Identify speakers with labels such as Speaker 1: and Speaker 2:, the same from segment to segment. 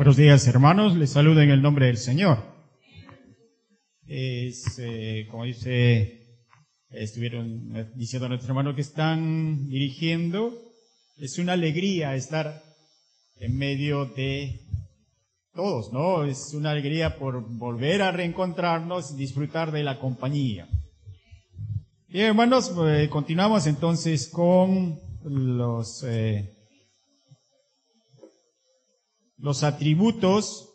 Speaker 1: Buenos días, hermanos. Les saludo en el nombre del Señor. Como estuvieron diciendo nuestros hermanos que están dirigiendo, es una alegría estar en medio de todos, ¿no? Es una alegría por volver a reencontrarnos y disfrutar de la compañía. Bien, hermanos, continuamos entonces con los atributos.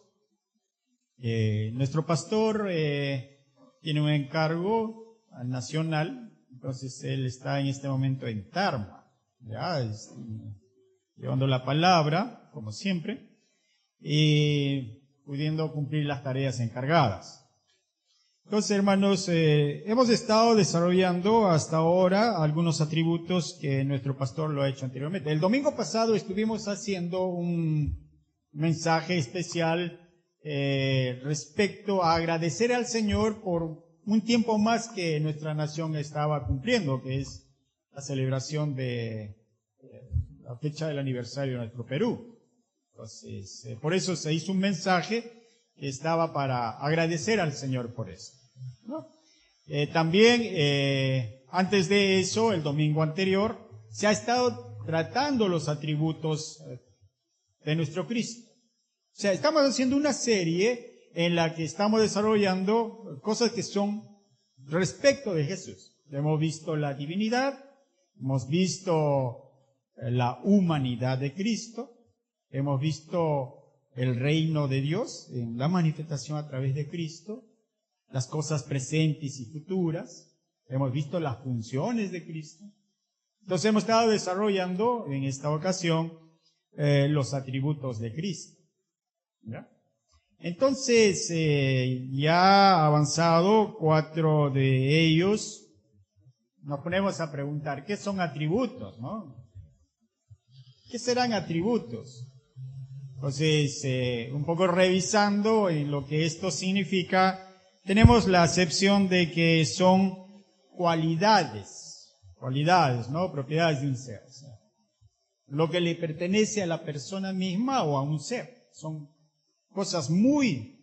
Speaker 1: Nuestro pastor tiene un encargo nacional, entonces él está en este momento en Tarma, ya llevando la palabra, como siempre, y pudiendo cumplir las tareas encargadas. Entonces, hermanos, hemos estado desarrollando hasta ahora algunos atributos que nuestro pastor lo ha hecho anteriormente. El domingo pasado estuvimos haciendo un mensaje especial respecto a agradecer al Señor por un tiempo más que nuestra nación estaba cumpliendo, que es la celebración de la fecha del aniversario de nuestro Perú. Entonces, por eso se hizo un mensaje que estaba para agradecer al Señor por eso, ¿no? También, antes de eso, el domingo anterior, se ha estado tratando los atributos de nuestro Cristo. O sea, estamos haciendo una serie en la que estamos desarrollando cosas que son respecto de Jesús. Hemos visto la divinidad, hemos visto la humanidad de Cristo, hemos visto el reino de Dios en la manifestación a través de Cristo, las cosas presentes y futuras, hemos visto las funciones de Cristo. Entonces hemos estado desarrollando en esta ocasión los atributos de Cristo. ¿Ya? Entonces, ya avanzado 4 de ellos, nos ponemos a preguntar, ¿qué son atributos, no? ¿Qué serán atributos? Entonces, un poco revisando en lo que esto significa, tenemos la acepción de que son cualidades, ¿no? Propiedades de un ser. O sea, lo que le pertenece a la persona misma o a un ser. Son cosas muy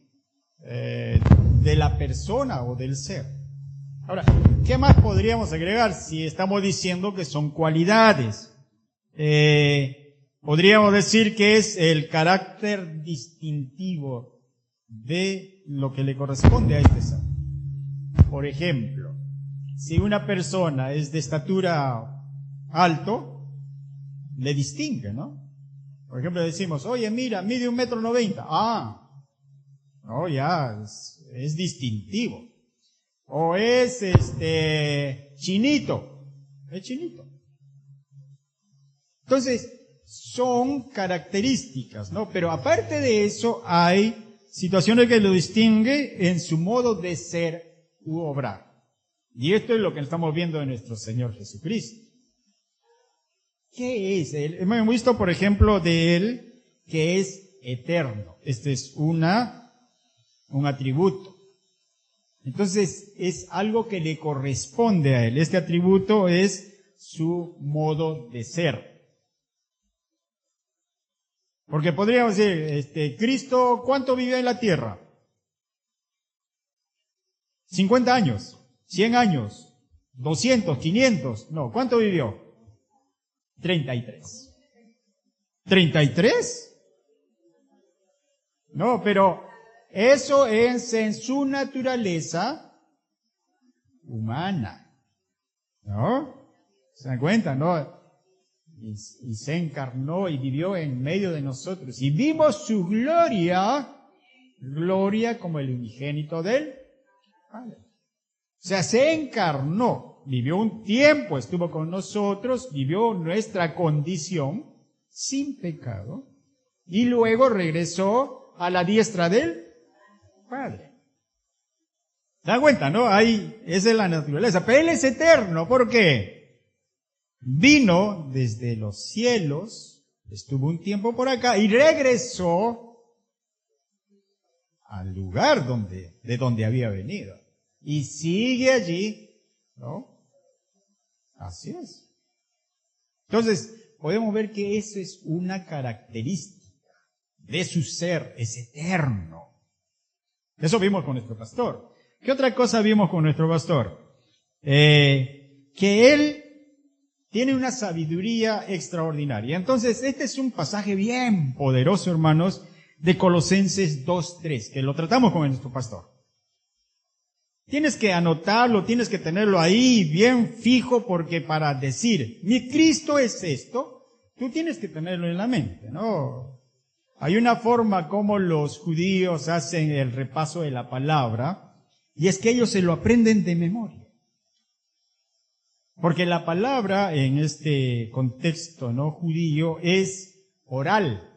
Speaker 1: de la persona o del ser. Ahora, ¿qué más podríamos agregar si estamos diciendo que son cualidades? Podríamos decir que es el carácter distintivo de lo que le corresponde a este ser. Por ejemplo, si una persona es de estatura alto, le distingue, ¿no? Por ejemplo, decimos, oye, mira, mide 1,90 m. No, ya, es distintivo. O es, chinito. Es chinito. Entonces, son características, ¿no? Pero aparte de eso, hay situaciones que lo distinguen en su modo de ser u obrar. Y esto es lo que estamos viendo en nuestro Señor Jesucristo. ¿Qué es Él? Hemos visto, por ejemplo, de Él que es eterno. Este es un atributo. Entonces, es algo que le corresponde a Él. Este atributo es su modo de ser. Porque podríamos decir, Cristo, ¿cuánto vivió en la tierra? 50 años, 100 años, 200, 500. No, ¿cuánto vivió? 33. ¿33? No, pero eso es en su naturaleza humana. ¿No? ¿Se dan cuenta? ¿No? Y se encarnó y vivió en medio de nosotros. Y vimos su gloria como el unigénito del Padre. O sea, se encarnó, vivió un tiempo, estuvo con nosotros, vivió nuestra condición sin pecado, y luego regresó a la diestra del Padre. ¿Se dan cuenta, no? Ahí, esa es la naturaleza. Pero Él es eterno, ¿por qué? Vino desde los cielos, estuvo un tiempo por acá y regresó al lugar de donde había venido. Y sigue allí, ¿no? Así es. Entonces, podemos ver que eso es una característica de su ser, es eterno. Eso vimos con nuestro pastor. ¿Qué otra cosa vimos con nuestro pastor? Que él tiene una sabiduría extraordinaria. Entonces, este es un pasaje bien poderoso, hermanos, de Colosenses 2:3, que lo tratamos con nuestro pastor. Tienes que anotarlo, tienes que tenerlo ahí bien fijo, porque para decir, mi Cristo es esto, tú tienes que tenerlo en la mente, ¿no? Hay una forma como los judíos hacen el repaso de la palabra, y es que ellos se lo aprenden de memoria. Porque la palabra en este contexto, ¿no?, judío es oral.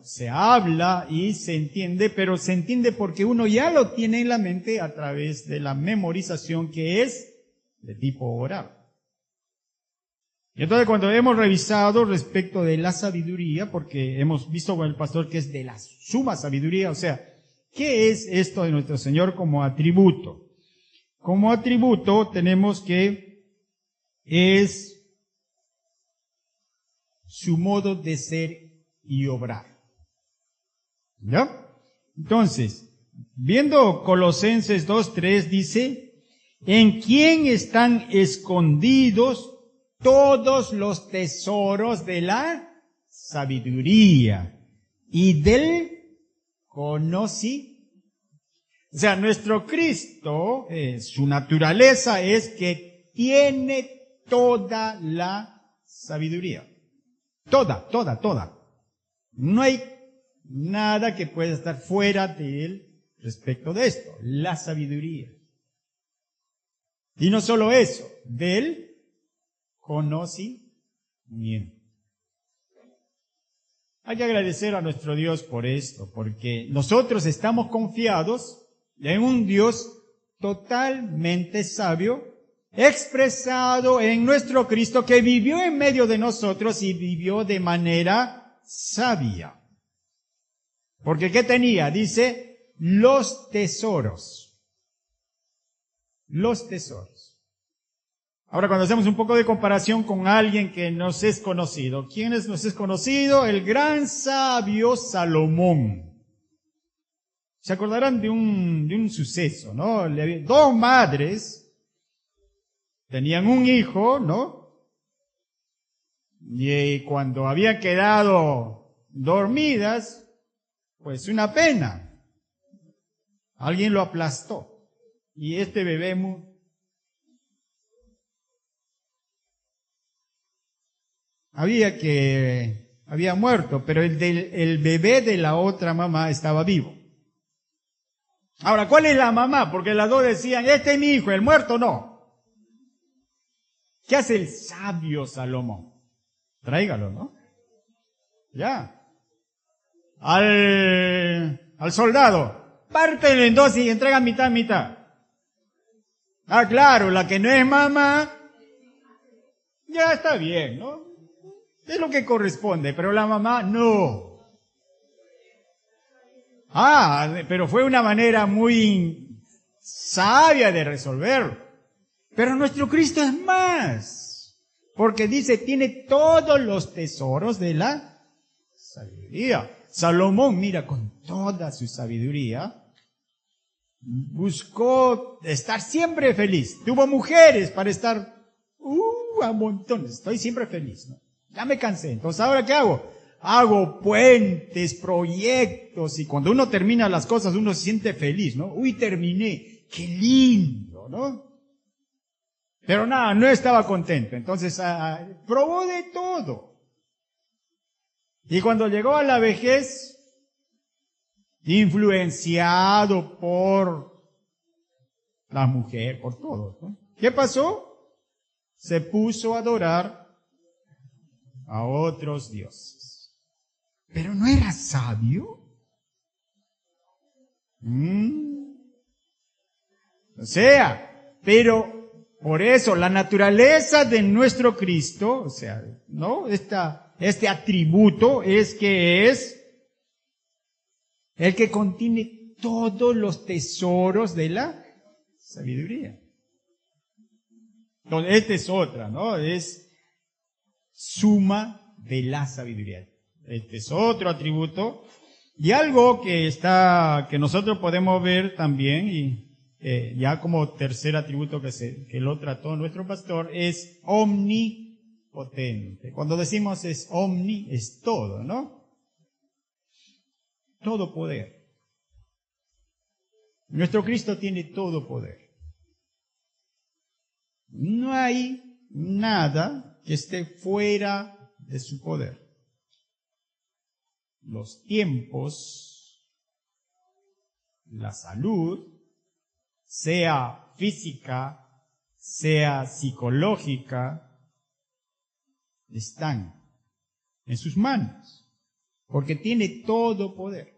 Speaker 1: Se habla y se entiende, pero se entiende porque uno ya lo tiene en la mente a través de la memorización, que es de tipo oral. Y entonces, cuando hemos revisado respecto de la sabiduría, porque hemos visto con el pastor que es de la suma sabiduría, o sea, ¿qué es esto de nuestro Señor como atributo? Como atributo tenemos que es su modo de ser y obrar. ¿Ya? Entonces, viendo Colosenses 2:3 dice, ¿en quién están escondidos todos los tesoros de la sabiduría y del conocimiento? O sea, nuestro Cristo, su naturaleza es que tiene toda la sabiduría. Toda. No hay nada que pueda estar fuera de él respecto de esto, la sabiduría. Y no solo eso, del conocimiento. Hay que agradecer a nuestro Dios por esto, porque nosotros estamos confiados en un Dios totalmente sabio, expresado en nuestro Cristo, que vivió en medio de nosotros y vivió de manera sabia. Porque ¿qué tenía? Dice, los tesoros. Los tesoros. Ahora, cuando hacemos un poco de comparación con alguien que nos es conocido, ¿quién nos es conocido? El gran sabio Salomón. Se acordarán de un suceso, ¿no? Dos madres tenían un hijo, ¿no? Y cuando habían quedado dormidas, pues una pena. Alguien lo aplastó. Y este bebé había muerto, pero el bebé de la otra mamá estaba vivo. Ahora, ¿cuál es la mamá? Porque las dos decían, este es mi hijo, el muerto no. ¿Qué hace el sabio Salomón? Tráigalo, ¿no? Ya. Al soldado, pártelo en dos y entrega mitad. Ah, claro, la que no es mamá, ya está bien, ¿no? Es lo que corresponde, pero la mamá no. Pero fue una manera muy sabia de resolverlo. Pero nuestro Cristo es más, porque dice, tiene todos los tesoros de la sabiduría. Salomón, mira, con toda su sabiduría, buscó estar siempre feliz. Tuvo mujeres para estar, a montones. Estoy siempre feliz, ¿no? Ya me cansé. Entonces, ¿ahora qué hago? Hago puentes, proyectos, y cuando uno termina las cosas, uno se siente feliz, ¿no? Terminé. Qué lindo, ¿no? Pero nada, no estaba contento. Entonces, probó de todo. Y cuando llegó a la vejez, influenciado por la mujer, por todo, ¿no? ¿Qué pasó? Se puso a adorar a otros dioses. Pero no era sabio. O sea, pero por eso la naturaleza de nuestro Cristo, o sea, ¿no? Este atributo es que es el que contiene todos los tesoros de la sabiduría. Entonces, esta es otra, ¿no? Es suma de la sabiduría. Este es otro atributo. Y algo que nosotros podemos ver también, y ya como tercer atributo que lo trató nuestro pastor, es omnipotente. Cuando decimos es omni, es todo, ¿no? Todo poder. Nuestro Cristo tiene todo poder. No hay nada que esté fuera de su poder. Los tiempos, la salud, sea física, sea psicológica, están en sus manos, porque tiene todo poder.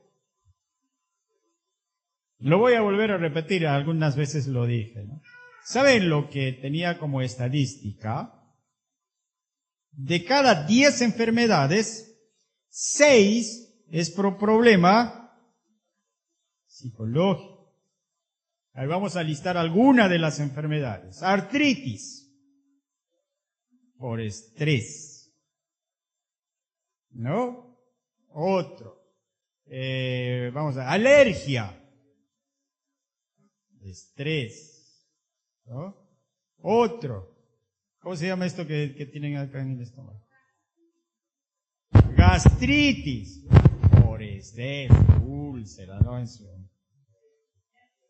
Speaker 1: Lo voy a volver a repetir, algunas veces lo dije, ¿no? ¿Saben lo que tenía como estadística? De cada 10 enfermedades, 6 es por problema psicológico. Ahí vamos a listar algunas de las enfermedades. Artritis, por estrés, ¿no? Otro. Alergia, estrés, ¿no? Otro. ¿Cómo se llama esto que tienen acá en el estómago? Gastritis, por estrés, úlcera, ¿no?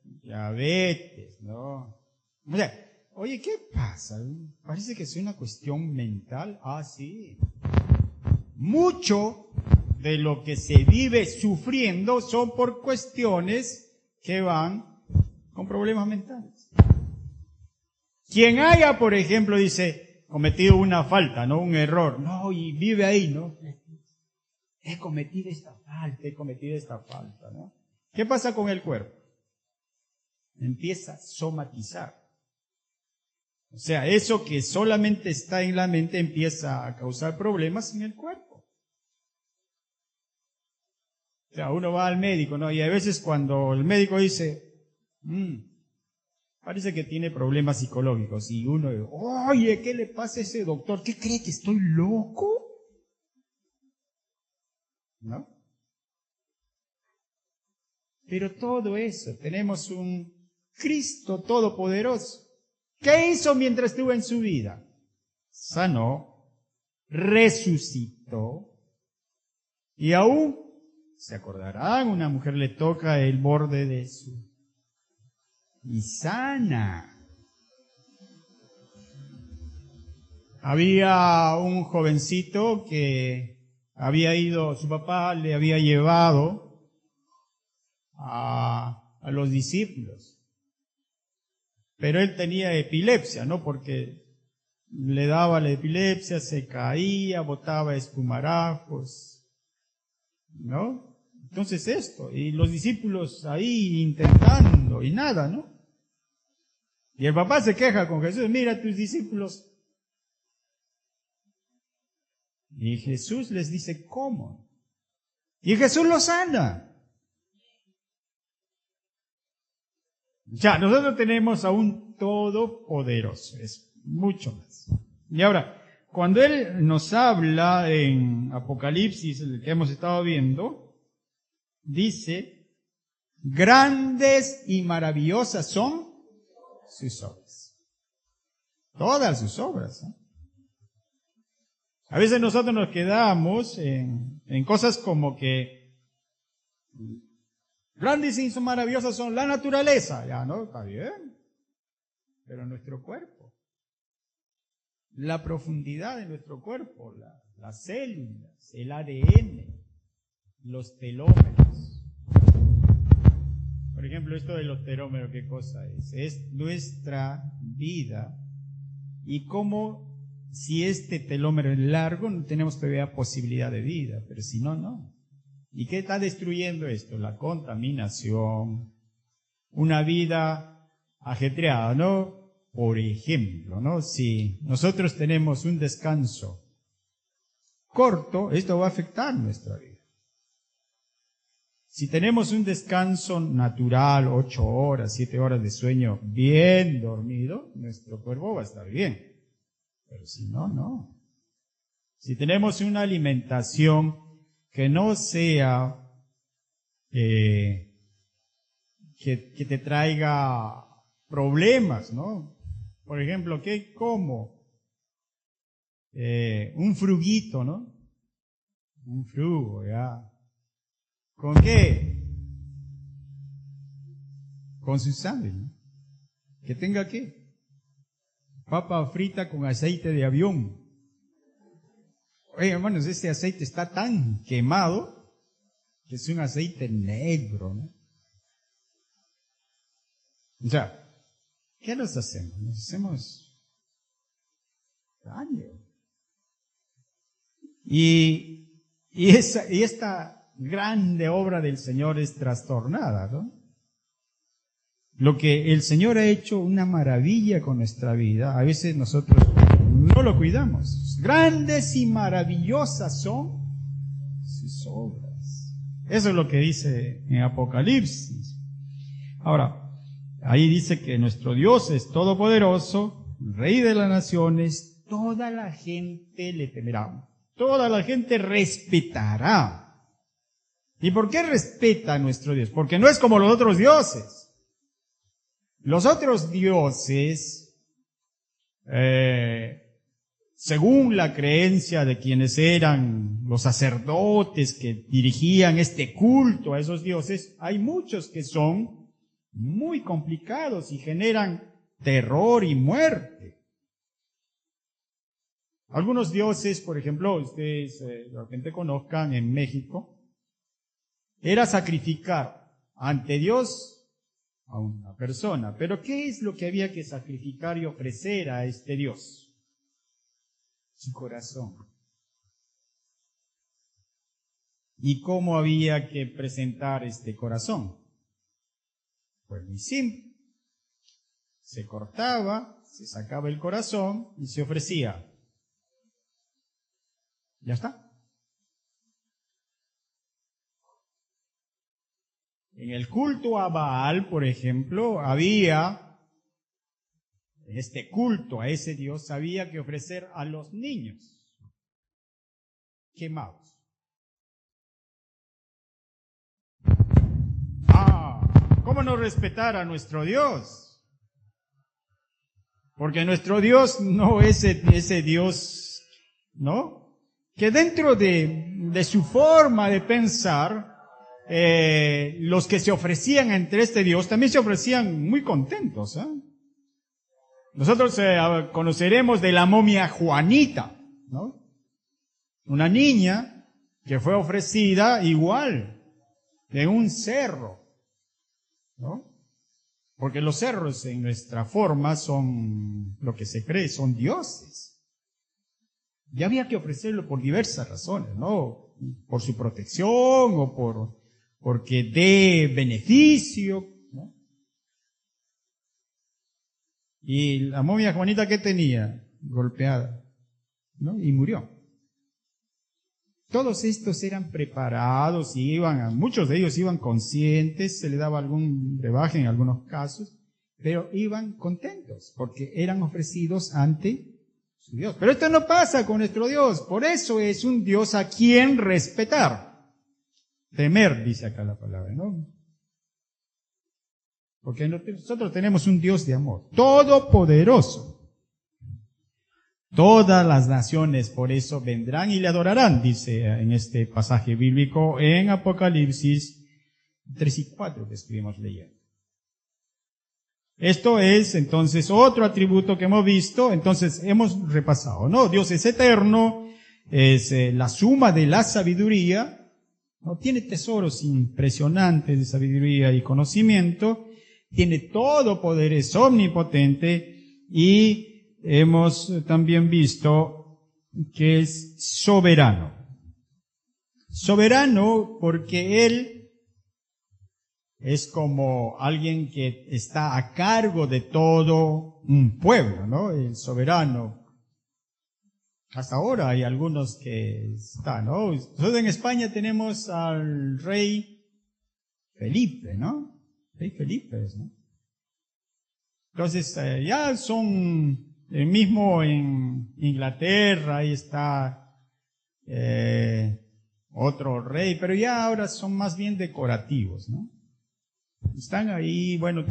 Speaker 1: Diabetes, ¿no? O sea, oye, ¿qué pasa? Parece que es una cuestión mental. Ah, sí. Mucho de lo que se vive sufriendo son por cuestiones que van con problemas mentales. Quien haya, por ejemplo, dice, cometido una falta, ¿no? Un error, no, y vive ahí, ¿no? He cometido esta falta, ¿no? ¿Qué pasa con el cuerpo? Empieza a somatizar. O sea, eso que solamente está en la mente empieza a causar problemas en el cuerpo. O sea, uno va al médico, ¿no? Y a veces cuando el médico dice, parece que tiene problemas psicológicos, y uno dice, oye, ¿qué le pasa a ese doctor? ¿Qué cree que estoy loco? ¿No? Pero todo eso, tenemos un Cristo todopoderoso. ¿Qué hizo mientras estuvo en su vida? Sanó, resucitó, y aún, se acordarán, una mujer le toca el borde de su y sana. Había un jovencito que había ido, su papá le había llevado a los discípulos, pero él tenía epilepsia, ¿no? Porque le daba la epilepsia, se caía, botaba espumarajos, ¿no? Entonces esto, y los discípulos ahí intentando, y nada, ¿no? Y el papá se queja con Jesús, mira a tus discípulos. Y Jesús les dice, ¿cómo? Y Jesús los sana. Ya, nosotros tenemos a un todopoderoso, es mucho más. Y ahora, cuando Él nos habla en Apocalipsis, el que hemos estado viendo, dice, grandes y maravillosas son sus obras. Todas sus obras, ¿no? A veces nosotros nos quedamos en cosas como que grandes y maravillosas son la naturaleza, ya, ¿no? Está bien. Pero nuestro cuerpo, la profundidad de nuestro cuerpo, las células, el ADN, los telómeros. Por ejemplo, esto de los telómeros, ¿qué cosa es? Es nuestra vida. Y cómo, si este telómero es largo, no tenemos todavía posibilidad de vida, pero si no, no. ¿Y qué está destruyendo esto? La contaminación, una vida ajetreada, ¿no? Por ejemplo, ¿no? Si nosotros tenemos un descanso corto, esto va a afectar nuestra vida. Si tenemos un descanso natural, 8 horas, 7 horas de sueño bien dormido, nuestro cuerpo va a estar bien. Pero si no, no. Si tenemos una alimentación que no sea que te traiga problemas, ¿no? Por ejemplo, ¿qué como? Un fruguito, ¿no? Un frugo, ya. ¿Con qué? Con su sangre, ¿no? ¿Que tenga qué? Papa frita con aceite de avión. Oye, hermanos, este aceite está tan quemado que es un aceite negro, ¿no? O sea, ¿qué nos hacemos? Nos hacemos daño. Y esta grande obra del Señor es trastornada, ¿no? Lo que el Señor ha hecho una maravilla con nuestra vida, a veces nosotros no lo cuidamos. Grandes y maravillosas son sus obras. Eso es lo que dice en Apocalipsis. Ahora, ahí dice que nuestro Dios es todopoderoso, Rey de las naciones, toda la gente le temerá, toda la gente respetará. ¿Y por qué respeta a nuestro Dios? Porque no es como los otros dioses. Los otros dioses, según la creencia de quienes eran los sacerdotes que dirigían este culto a esos dioses, hay muchos que son muy complicados y generan terror y muerte. Algunos dioses, por ejemplo, ustedes de repente conozcan en México, era sacrificar ante Dios a una persona. Pero ¿qué es lo que había que sacrificar y ofrecer a este Dios? Su corazón. ¿Y cómo había que presentar este corazón? Pues muy simple. Se cortaba, se sacaba el corazón y se ofrecía. Ya está. En el culto a Baal, por ejemplo, en este culto a ese Dios, había que ofrecer a los niños quemados. ¿Cómo no respetar a nuestro Dios? Porque nuestro Dios no es ese Dios, ¿no? Que dentro de su forma de pensar, los que se ofrecían entre este Dios también se ofrecían muy contentos, ¿eh? Nosotros conoceremos de la momia Juanita, ¿no? Una niña que fue ofrecida igual en un cerro, ¿no? Porque los cerros en nuestra forma son lo que se cree, son dioses. Y había que ofrecerlo por diversas razones, ¿no? Por su protección o porque dé beneficio, ¿no? Y la momia Juanita, ¿qué tenía? Golpeada, ¿no? Y murió. Todos estos eran preparados y muchos de ellos iban conscientes, se le daba algún brebaje en algunos casos, pero iban contentos porque eran ofrecidos ante su Dios. Pero esto no pasa con nuestro Dios, por eso es un Dios a quien respetar. Temer, dice acá la palabra, ¿no? Porque nosotros tenemos un Dios de amor, todopoderoso. Todas las naciones por eso vendrán y le adorarán, dice en este pasaje bíblico en Apocalipsis 3 y 4 que estuvimos leyendo. Esto es entonces otro atributo que hemos visto, entonces hemos repasado, ¿no? Dios es eterno, es la suma de la sabiduría, ¿no? Tiene tesoros impresionantes de sabiduría y conocimiento, tiene todo poder, es omnipotente y hemos también visto que es soberano. Soberano porque Él es como alguien que está a cargo de todo un pueblo, ¿no? El soberano. Hasta ahora hay algunos que están, ¿no? Nosotros en España tenemos al rey Felipe, ¿no? Rey Felipe, ¿no? Entonces, ya son, mismo en Inglaterra, ahí está otro rey, pero ya ahora son más bien decorativos, ¿no? Están ahí, bueno,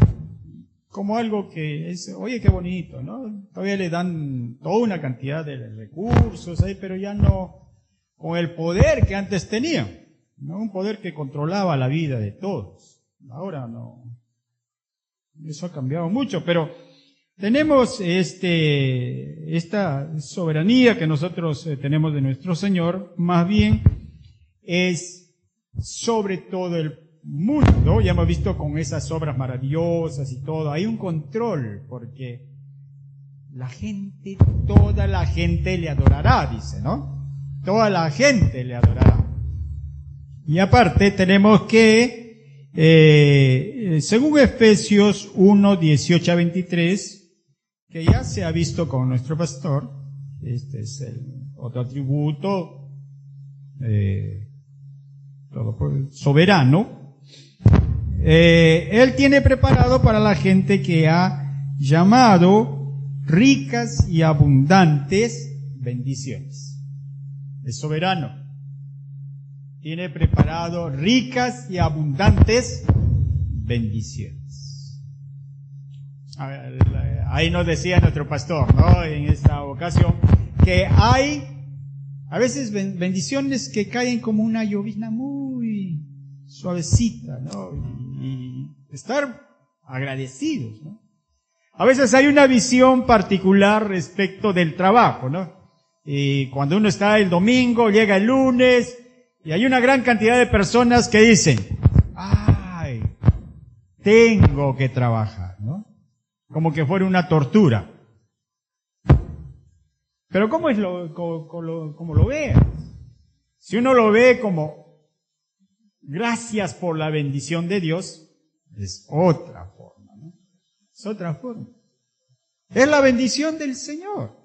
Speaker 1: como algo que es, oye, qué bonito, ¿no? Todavía le dan toda una cantidad de recursos ahí, pero ya no con el poder que antes tenían, ¿no? Un poder que controlaba la vida de todos. Ahora no. Eso ha cambiado mucho, pero tenemos esta soberanía que nosotros tenemos de nuestro Señor, más bien es sobre todo el mundo. Ya hemos visto con esas obras maravillosas y todo, hay un control, porque la gente, toda la gente le adorará, dice, ¿no? Toda la gente le adorará. Y aparte tenemos que según Efesios 1, 18 a 23, que ya se ha visto con nuestro pastor, este es el otro atributo soberano, él tiene preparado para la gente que ha llamado ricas y abundantes bendiciones. Es soberano. Tiene preparado ricas y abundantes bendiciones. Ahí nos decía nuestro pastor, ¿no? En esta ocasión, que hay a veces bendiciones que caen como una llovizna muy suavecita, ¿no? Y estar agradecidos, ¿no? A veces hay una visión particular respecto del trabajo, ¿no? Y cuando uno está el domingo, llega el lunes, y hay una gran cantidad de personas que dicen, ay, tengo que trabajar, ¿no? Como que fuera una tortura. Pero ¿cómo es como lo ve? Si uno lo ve como gracias por la bendición de Dios, es otra forma, ¿no? Es otra forma. Es la bendición del Señor.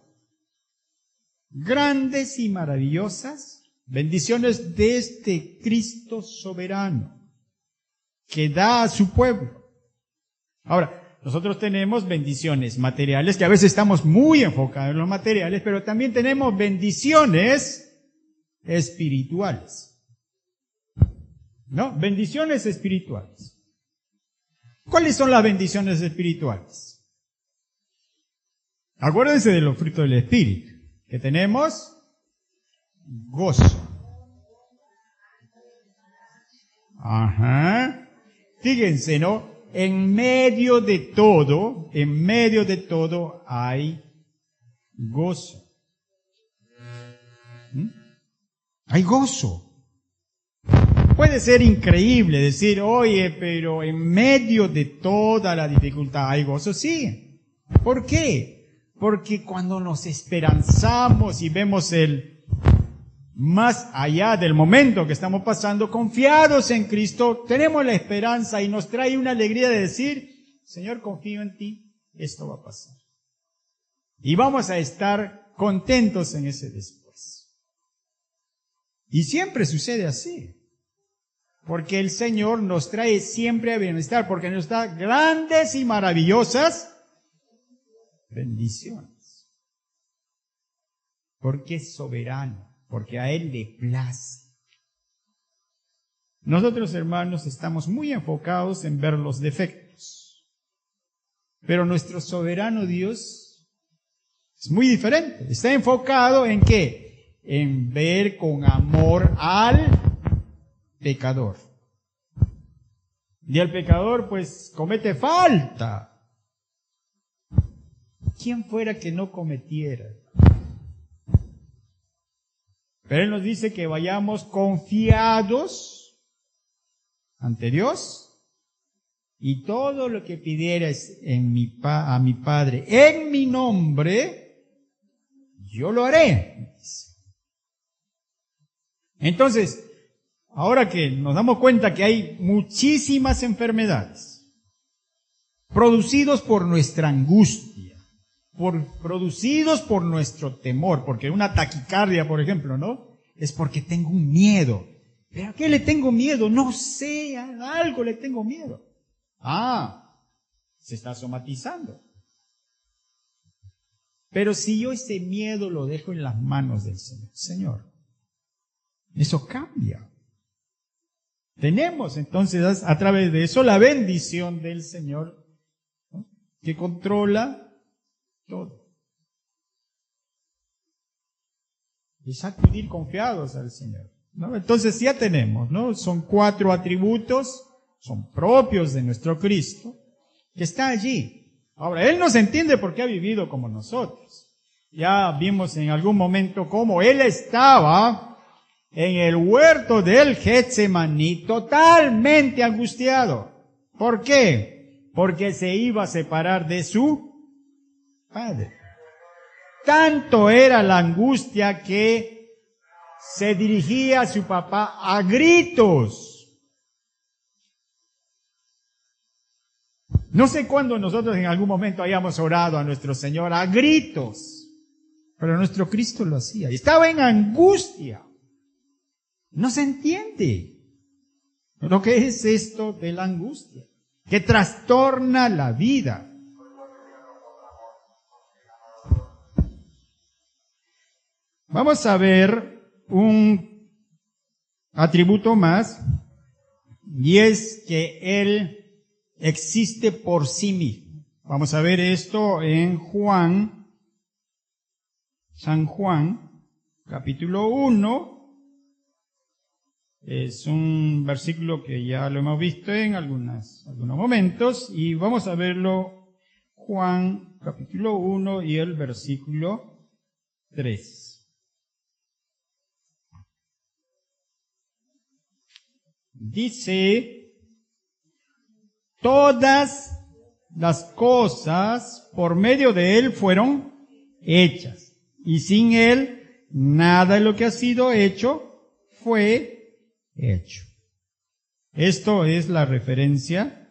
Speaker 1: Grandes y maravillosas bendiciones de este Cristo soberano que da a su pueblo. Ahora, nosotros tenemos bendiciones materiales, que a veces estamos muy enfocados en los materiales, pero también tenemos bendiciones espirituales. ¿No? Bendiciones espirituales. ¿Cuáles son las bendiciones espirituales? Acuérdense de los frutos del Espíritu, que tenemos gozo. Ajá. Fíjense, ¿no? En medio de todo hay gozo. ¿Mm? Hay gozo. Puede ser increíble decir, oye, pero en medio de toda la dificultad hay gozo. Sí. ¿Por qué? Porque cuando nos esperanzamos y vemos el más allá del momento que estamos pasando, confiados en Cristo, tenemos la esperanza y nos trae una alegría de decir, Señor, confío en ti, esto va a pasar. Y vamos a estar contentos en ese después. Y siempre sucede así. Porque el Señor nos trae siempre a bienestar, porque nos da grandes y maravillosas bendiciones. Porque es soberano. Porque a Él le place. Nosotros, hermanos, estamos muy enfocados en ver los defectos. Pero nuestro soberano Dios es muy diferente. Está enfocado en ¿qué? En ver con amor al pecador. Y el pecador, pues, comete falta. ¿Quién fuera que no cometiera? Pero Él nos dice que vayamos confiados ante Dios y todo lo que pidieras a mi Padre en mi nombre, yo lo haré. Entonces, ahora que nos damos cuenta que hay muchísimas enfermedades producidos por nuestra angustia, producidos por nuestro temor, porque una taquicardia, por ejemplo, ¿no? Es porque tengo un miedo. ¿Pero a qué le tengo miedo? No sé, a algo le tengo miedo. Se está somatizando. Pero si yo ese miedo lo dejo en las manos del Señor, Señor, Eso cambia. Tenemos entonces a través de eso la bendición del Señor, ¿no?, que controla todo. Es acudir confiados al Señor, ¿no? Entonces ya tenemos, ¿no? Son 4 atributos, son propios de nuestro Cristo, que está allí. Ahora, Él nos entiende porque ha vivido como nosotros. Ya vimos en algún momento cómo Él estaba en el huerto del Getsemaní totalmente angustiado. ¿Por qué? Porque se iba a separar de su Padre. Tanto era la angustia que se dirigía a su papá a gritos. No sé cuándo nosotros en algún momento hayamos orado a nuestro Señor a gritos, pero nuestro Cristo lo hacía. Estaba en angustia. No se entiende lo que es esto de la angustia, que trastorna la vida. Vamos a ver un atributo más, y es que Él existe por sí mismo. Vamos a ver esto en San Juan, capítulo 1. Es un versículo que ya lo hemos visto en algunos momentos, y vamos a verlo, Juan capítulo 1 y el versículo 3. Dice: todas las cosas por medio de Él fueron hechas, y sin Él nada de lo que ha sido hecho fue hecho. Esto es la referencia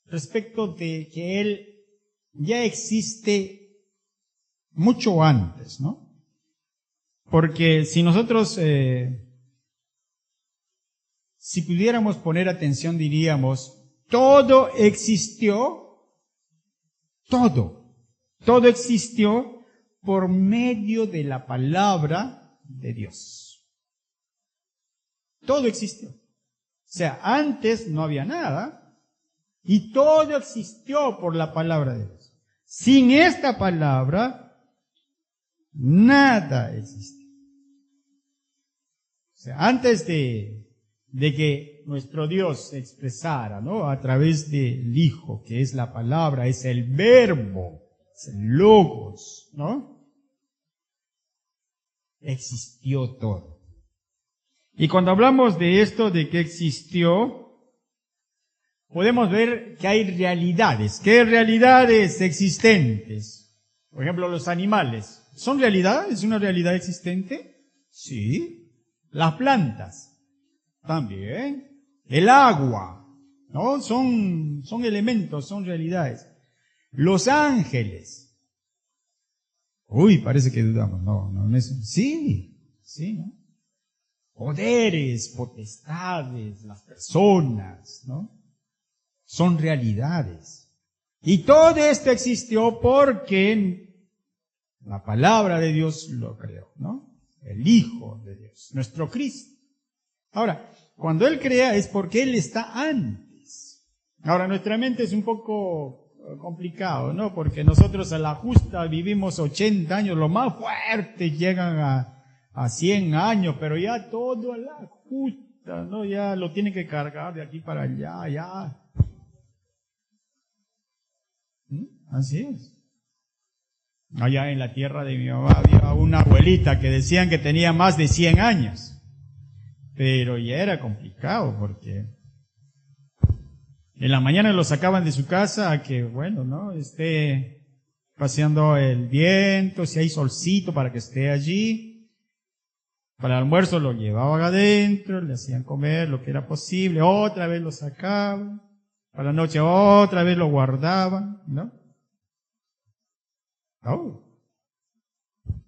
Speaker 1: respecto de que Él ya existe mucho antes, ¿no? Porque si nosotros, si pudiéramos poner atención, diríamos, todo existió por medio de la palabra de Dios. Todo existió. O sea, antes no había nada y todo existió por la palabra de Dios. Sin esta palabra, nada existe. O sea, antes de que nuestro Dios se expresara, ¿no?, a través del Hijo, que es la palabra, es el verbo, es el logos, ¿no?, existió todo. Y cuando hablamos de esto, de que existió, podemos ver que hay realidades. ¿Qué realidades existentes? Por ejemplo, los animales. ¿Son realidades? ¿Es una realidad existente? Sí. Las plantas. También. El agua. ¿No? Son elementos, son realidades. Los ángeles. Uy, parece que dudamos. No es. Sí, ¿no? Poderes, potestades, las personas, ¿no? Son realidades. Y todo esto existió porque la palabra de Dios lo creó, ¿no? El Hijo de Dios, nuestro Cristo. Ahora, cuando Él crea es porque Él está antes. Ahora, nuestra mente es un poco complicado, ¿no? Porque nosotros a la justa vivimos 80 años, los más fuertes llegan a 100 años, pero ya todo a la justa, ¿no? Ya lo tienen que cargar de aquí para allá, ya. Así es. Allá en la tierra de mi mamá había una abuelita que decían que tenía más de 100 años, pero ya era complicado porque en la mañana lo sacaban de su casa a que, bueno, ¿no?, esté paseando el viento, si hay solcito para que esté allí. Para el almuerzo lo llevaban adentro, le hacían comer lo que era posible, otra vez lo sacaban, para la noche otra vez lo guardaban, ¿no? Oh.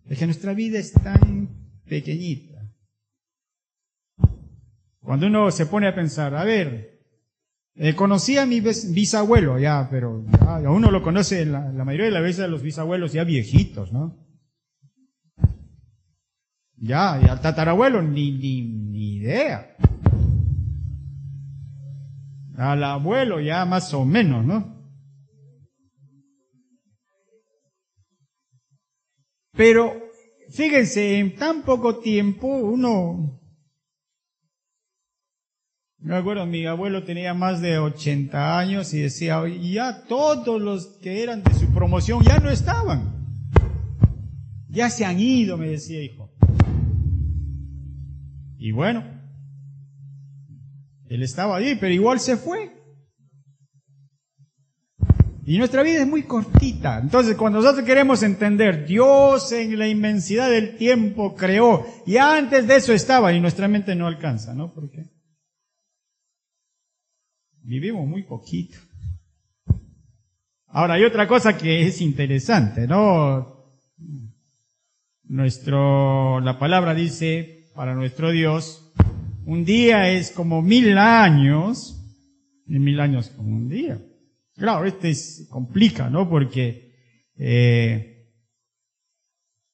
Speaker 1: Es que nuestra vida es tan pequeñita. Cuando uno se pone a pensar, a ver, conocí a mi bisabuelo ya, pero ya uno lo conoce la mayoría de las veces a los bisabuelos ya viejitos, ¿no? Ya, y al tatarabuelo ni idea. Al abuelo ya más o menos, ¿no? Pero, fíjense, en tan poco tiempo me acuerdo, mi abuelo tenía más de 80 años y decía, y ya todos los que eran de su promoción ya no estaban. Ya se han ido, me decía, hijo. Y bueno, él estaba ahí, pero igual se fue. Y nuestra vida es muy cortita. Entonces, cuando nosotros queremos entender, Dios en la inmensidad del tiempo creó, y antes de eso estaba, y nuestra mente no alcanza, ¿no? ¿Por qué? Vivimos muy poquito. Ahora, hay otra cosa que es interesante, ¿no? La palabra dice, para nuestro Dios, un día es como 1000 años, y 1000 años como un día. Claro, complica, ¿no? Porque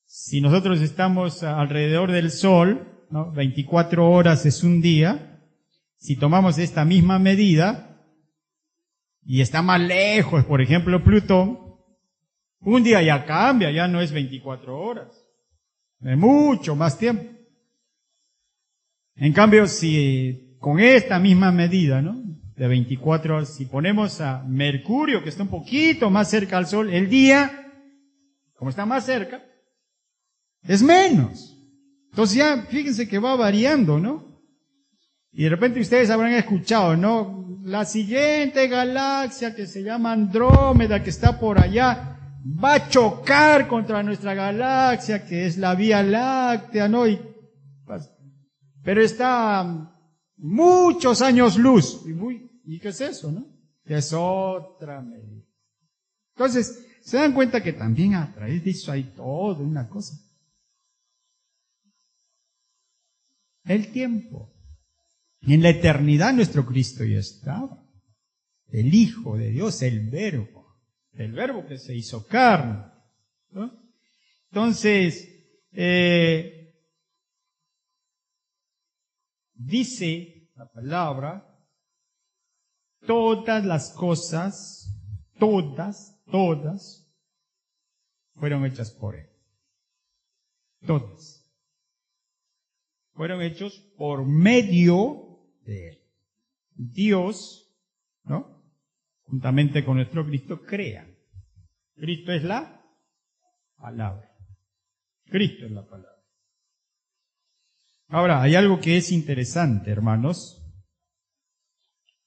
Speaker 1: si nosotros estamos alrededor del Sol, ¿no? 24 horas es un día. Si tomamos esta misma medida y está más lejos, por ejemplo, Plutón, un día ya cambia, ya no es 24 horas, es mucho más tiempo. En cambio, si con esta misma medida, ¿no? De 24 horas, si ponemos a Mercurio, que está un poquito más cerca al Sol, el día, como está más cerca, es menos. Entonces ya, fíjense que va variando, ¿no? Y de repente ustedes habrán escuchado, ¿no? La siguiente galaxia que se llama Andrómeda, que está por allá, va a chocar contra nuestra galaxia, que es la Vía Láctea, ¿no? Pero está muchos años luz. ¿Y qué es eso, no? Que es otra medida. Entonces, se dan cuenta que también a través de eso hay todo una cosa. El tiempo. En la eternidad nuestro Cristo ya estaba. El Hijo de Dios, el Verbo que se hizo carne, ¿no? Entonces, dice la palabra, todas las cosas, todas, fueron hechas por Él. Todas. Fueron hechos por medio de Él. Dios, ¿no? Juntamente con nuestro Cristo, crea. Cristo es la palabra. Cristo es la palabra. Ahora, hay algo que es interesante, hermanos.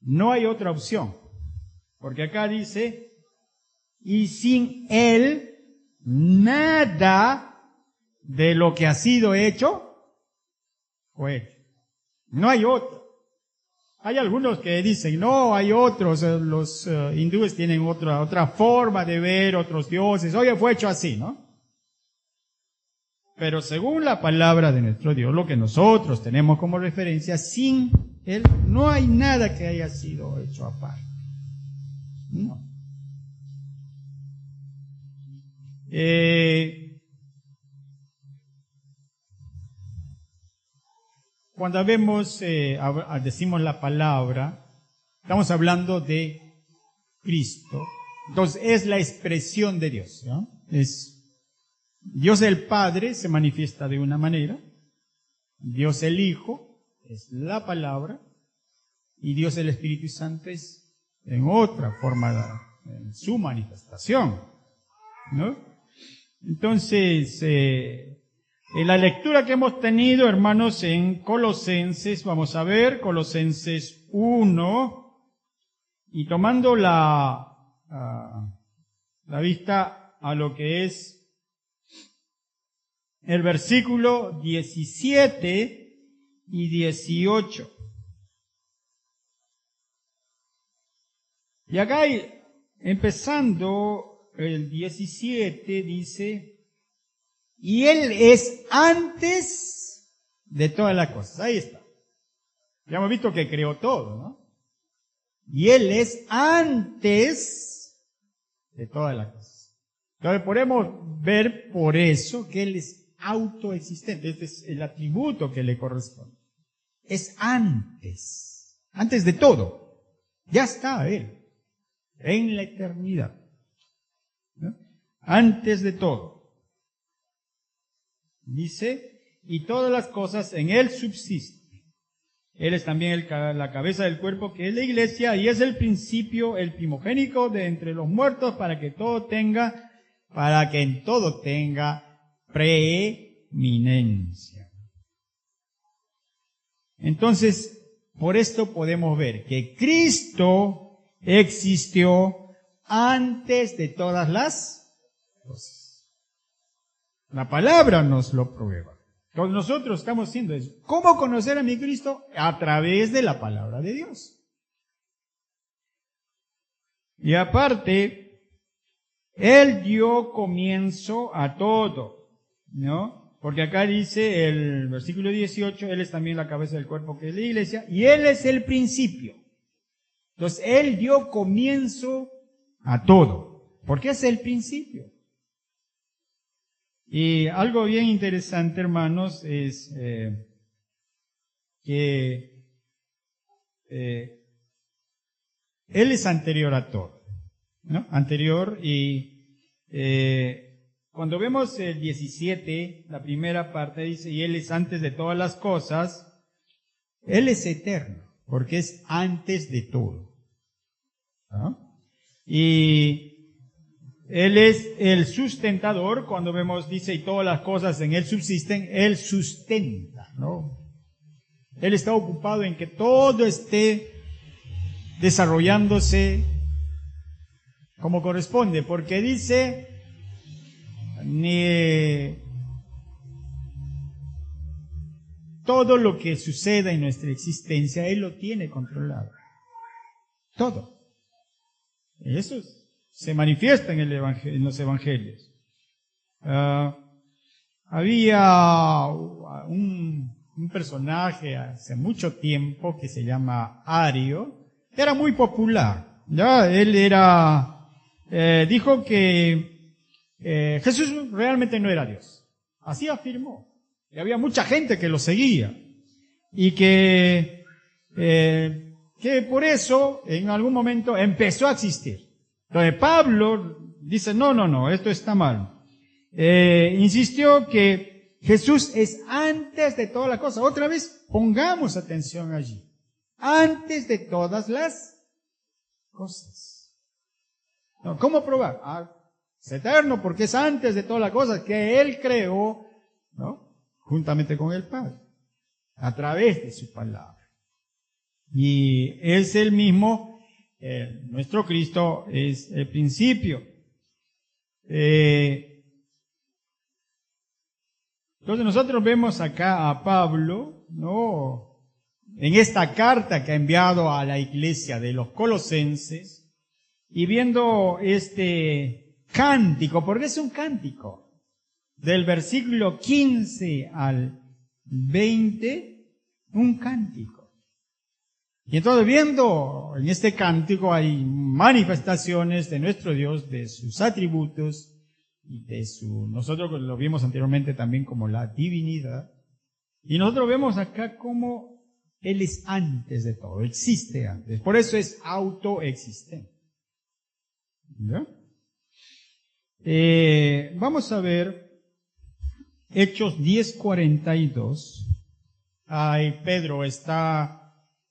Speaker 1: No hay otra opción. Porque acá dice, y sin Él, nada de lo que ha sido hecho, fue hecho. No hay otro. Hay algunos que dicen, no, hay otros, los hindúes tienen otra forma de ver otros dioses, oye, fue hecho así, ¿no? Pero según la palabra de nuestro Dios, lo que nosotros tenemos como referencia, sin Él no hay nada que haya sido hecho aparte. No. Cuando decimos la palabra, estamos hablando de Cristo. Entonces es la expresión de Dios, ¿no? Dios el Padre se manifiesta de una manera, Dios el Hijo es la palabra, y Dios el Espíritu Santo es en otra forma, en su manifestación, ¿no? Entonces, en la lectura que hemos tenido, hermanos, en Colosenses, vamos a ver, Colosenses 1, y tomando la vista a lo que es el versículo 17 y 18. Y acá, empezando el 17, dice, y Él es antes de todas las cosas. Ahí está. Ya hemos visto que creó todo, ¿no? Y Él es antes de todas las cosas. Entonces podemos ver por eso que Él es autoexistente. Este es el atributo que le corresponde. Es antes de todo. Ya está Él, en la eternidad. ¿No? Antes de todo. Dice, y todas las cosas en Él subsisten. Él es también la cabeza del cuerpo, que es la iglesia, y es el principio, el primogénito de entre los muertos, para que en todo tenga preeminencia. Entonces, por esto podemos ver que Cristo existió antes de todas las cosas. La palabra nos lo prueba. Lo que nosotros estamos haciendo es, ¿cómo conocer a mi Cristo? A través de la palabra de Dios. Y aparte, Él dio comienzo a todo, ¿no? Porque acá dice el versículo 18, Él es también la cabeza del cuerpo que es la iglesia, y Él es el principio. Entonces, Él dio comienzo a todo, porque es el principio. Y algo bien interesante, hermanos, es que Él es anterior a todo, ¿no? Anterior, y cuando vemos el 17, la primera parte dice, y Él es antes de todas las cosas, Él es eterno, porque es antes de todo, ¿no? Y Él es el sustentador, cuando vemos, dice, y todas las cosas en Él subsisten, Él sustenta, ¿no? Él está ocupado en que todo esté desarrollándose como corresponde, porque dice, todo lo que suceda en nuestra existencia, Él lo tiene controlado. Todo. Y eso se manifiesta en los evangelios. Había un personaje hace mucho tiempo que se llama Ario, era muy popular. ¿Ya? Él dijo que Jesús realmente no era Dios. Así afirmó. Y había mucha gente que lo seguía. Y que por eso en algún momento empezó a existir. Entonces Pablo dice, no, esto está mal. Insistió que Jesús es antes de todas las cosas. Otra vez, pongamos atención allí. Antes de todas las cosas. No, ¿cómo probar? Es eterno porque es antes de todas las cosas que Él creó, ¿no? Juntamente con el Padre. A través de su palabra. Y es el mismo. Nuestro Cristo es el principio. Entonces nosotros vemos acá a Pablo, ¿no? En esta carta que ha enviado a la iglesia de los Colosenses, y viendo este cántico, porque es un cántico, del versículo 15 al 20, un cántico. Y entonces viendo en este cántico hay manifestaciones de nuestro Dios, de sus atributos, y nosotros lo vimos anteriormente también como la divinidad, y nosotros vemos acá como Él es antes de todo, existe antes, por eso es autoexistente. ¿Ya? Vamos a ver Hechos 10:42. Pedro está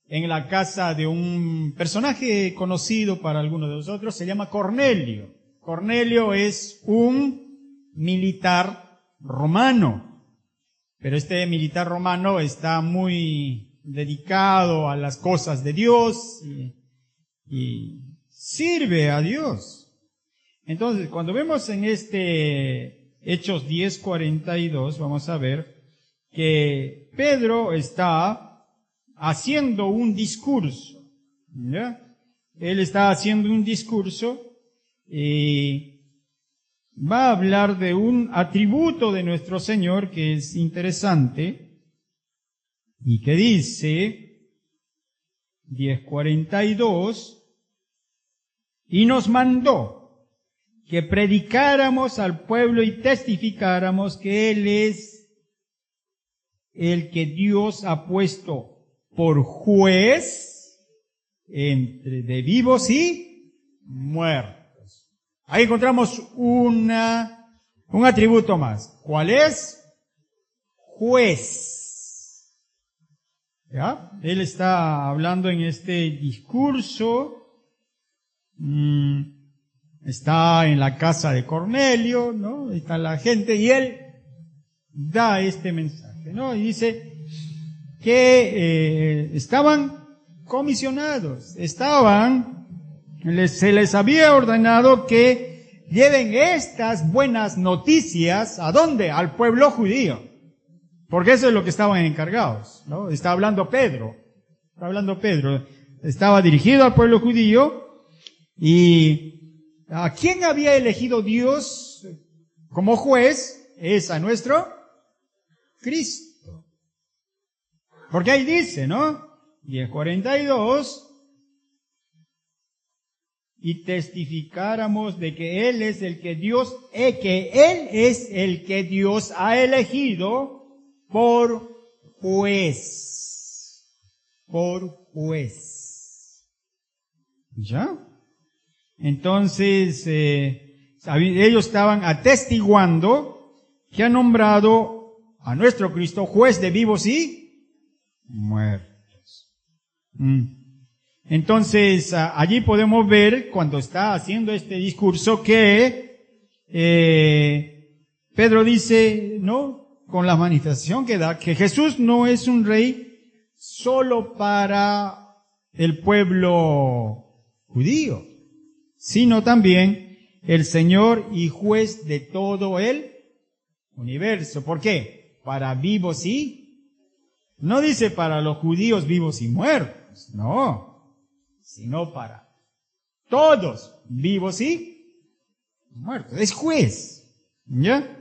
Speaker 1: en la casa de un personaje conocido para algunos de nosotros, se llama Cornelio. Cornelio es un militar romano, pero este militar romano está muy dedicado a las cosas de Dios y sirve a Dios. Entonces, cuando vemos en Hechos 10:42, vamos a ver que Pedro está haciendo un discurso, ¿ya? Él está haciendo un discurso y va a hablar de un atributo de nuestro Señor que es interesante y que dice 10:42, y nos mandó que predicáramos al pueblo y testificáramos que Él es el que Dios ha puesto por juez de vivos y muertos. Ahí encontramos un atributo más. ¿Cuál es? Juez. ¿Ya? Él está hablando en este discurso. Está en la casa de Cornelio, ¿no? Está la gente y él da este mensaje, ¿no? Y dice que estaban comisionados, se les había ordenado que lleven estas buenas noticias, ¿a dónde? Al pueblo judío. Porque eso es lo que estaban encargados, ¿no? Está hablando Pedro. Estaba dirigido al pueblo judío. ¿Y a quién había elegido Dios como juez? Es a nuestro Cristo. Porque ahí dice, ¿no? 10:42, y testificáramos de que Él es el que Dios ha elegido por juez. ¿Ya? Entonces, ellos estaban atestiguando que ha nombrado a nuestro Cristo juez de vivos y muertos. Entonces, allí podemos ver, cuando está haciendo este discurso, que Pedro dice, ¿no?, con la manifestación que da, que Jesús no es un rey solo para el pueblo judío, sino también el Señor y juez de todo el universo. ¿Por qué? Para vivos no dice para los judíos vivos y muertos, no, sino para todos vivos y muertos. Es juez, ¿ya?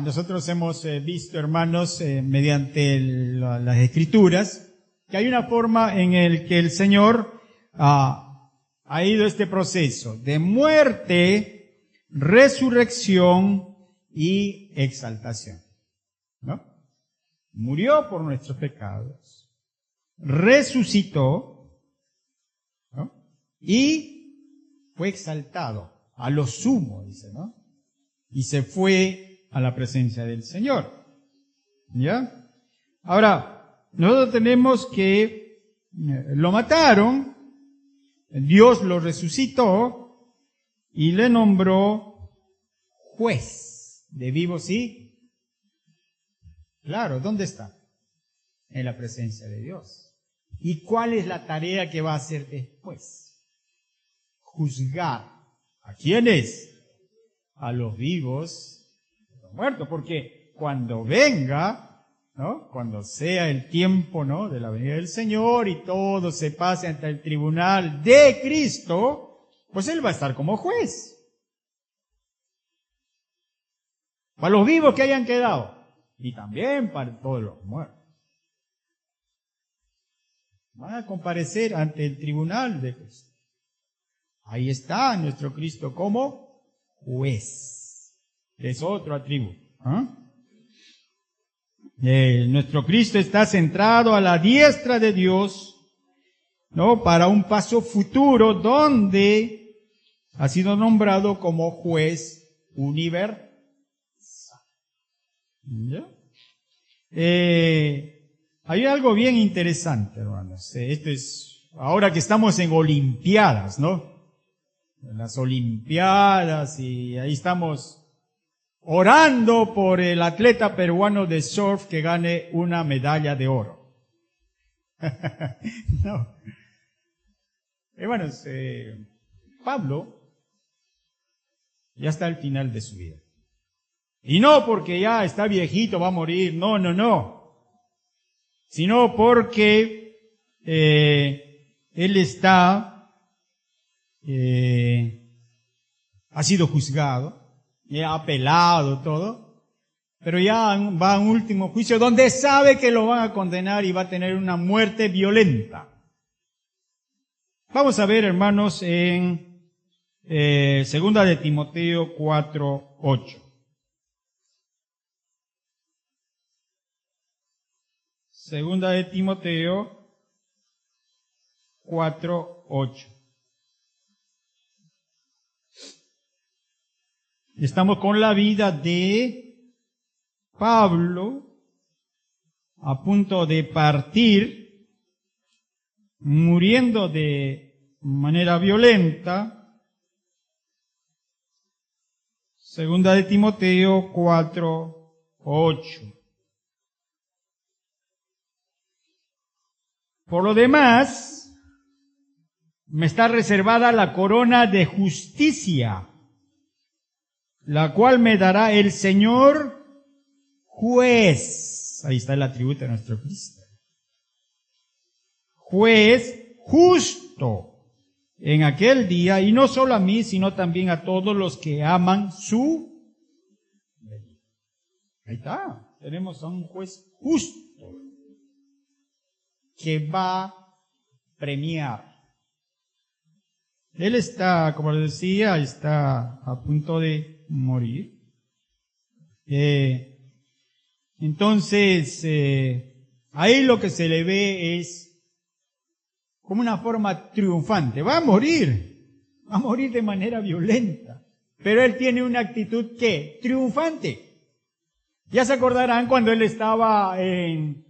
Speaker 1: Nosotros hemos visto, hermanos, mediante las Escrituras, que hay una forma en el que el Señor ha ido este proceso de muerte, resurrección y exaltación, ¿no? Murió por nuestros pecados, resucitó, ¿no?, y fue exaltado a lo sumo, dice, ¿no? Y se fue a la presencia del Señor. ¿Ya? Ahora, nosotros tenemos que lo mataron, Dios lo resucitó y le nombró juez de vivos y... Claro, ¿dónde está? En la presencia de Dios. ¿Y cuál es la tarea que va a hacer después? Juzgar. ¿A quiénes? A los vivos y a los muertos, porque cuando venga, ¿no?, cuando sea el tiempo, ¿no?, de la venida del Señor y todo se pase ante el tribunal de Cristo, pues Él va a estar como juez. Para los vivos que hayan quedado y también para todos los muertos. Van a comparecer ante el tribunal de Cristo. Ahí está nuestro Cristo como juez. Es otro atributo. Nuestro Cristo está centrado a la diestra de Dios, ¿no?, para un paso futuro donde ha sido nombrado como juez universal. ¿Ya? Hay algo bien interesante, hermanos. Esto es, ahora que estamos en Olimpiadas, ¿no? En las Olimpiadas, y ahí estamos orando por el atleta peruano de surf que gane una medalla de oro. No. Hermanos, Pablo ya está al final de su vida. Y no porque ya está viejito, va a morir, no. Sino porque él está... ha sido juzgado, ha apelado todo, pero ya va a un último juicio donde sabe que lo van a condenar y va a tener una muerte violenta. Vamos a ver, hermanos, en segunda de Timoteo 4:8. Segunda de Timoteo 4:8. Estamos con la vida de Pablo a punto de partir, muriendo de manera violenta. Segunda de Timoteo 4:8. Por lo demás, me está reservada la corona de justicia, la cual me dará el Señor juez. Ahí está el atributo de nuestro Cristo. Juez justo en aquel día, y no solo a mí, sino también a todos los que aman su venida. Ahí está, tenemos a un juez justo que va a premiar. Él está, como les decía, está a punto de morir. Entonces, ahí lo que se le ve es como una forma triunfante. Va a morir de manera violenta, pero él tiene una actitud ¿qué? Triunfante. Ya se acordarán cuando él estaba en